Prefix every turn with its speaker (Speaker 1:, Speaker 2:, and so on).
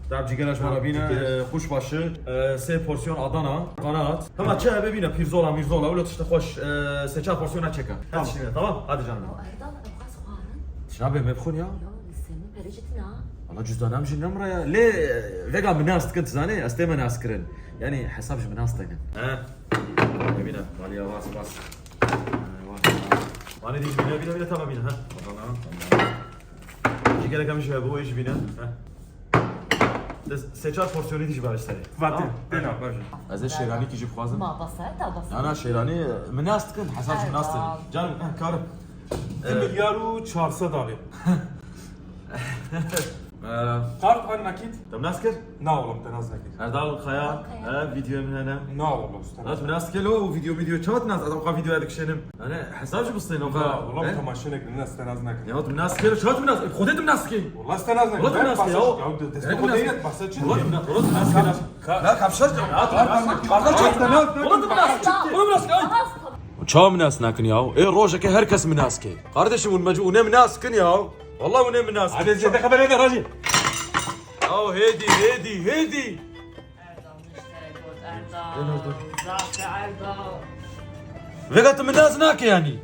Speaker 1: تعب جيجالاش مرة بينا خوش باشه سه پورسيون Adana قناة tamam çay ببينا بيرزولا ميرزولا ولا تشتخوش سه çay porsiyona çeka tamam hadi canım
Speaker 2: أيضا أبغى سؤالا.
Speaker 1: شنو مبخون يا
Speaker 2: يا لساني برجتنا.
Speaker 1: والله جزدانم جي نمرة ليه فيجا من ناس كنت زاني استيما ناس كرن يعني حساب من ناس طينا ها بينا ماليا واس باس مالي دي بينا تمام بينا ها جيجالا كم شويه بو ايش بينا ها سه porsiyonu diş barışları.
Speaker 3: Fatih, dena.
Speaker 1: Az şehrani ki jip khwazim.
Speaker 2: ما بسيطة بسيطة.
Speaker 1: انا شيراني من ناس كنت حساب من ناس جانم كارم
Speaker 3: 1 milyar و 400 دلار. Kart an nakit?
Speaker 1: طب ناس كر
Speaker 3: Ne oğlum tenaz nakit?
Speaker 1: erdal khaya فيديو من هنا
Speaker 3: Ne oğlum usta?
Speaker 1: ناس من ناس كلو فيديو شوت ناس اتوقع فيديو هذاك شنم انا حسابش بسطين
Speaker 3: والله تماشى لك الناس tenaz nakit.
Speaker 1: يا من ناس كلو شوت من ناس خدت من ناس كي
Speaker 3: والله tenaz nakit.
Speaker 1: والله ناس كي
Speaker 3: Ya destekleyin bahsedin.
Speaker 1: والله من ناس كي
Speaker 3: لا kapşar.
Speaker 1: والله من ناس كي Çağ münasnakin ya. Rojak herkes münaski. Kardeşim unmacı ne münaskin ya. Vallahi ne münaskin.
Speaker 3: Hadi size haber eder hacı.
Speaker 1: Oh hedi.
Speaker 2: أردم مشترك أردم. زعف أردم.
Speaker 1: Vegat münasnak yani.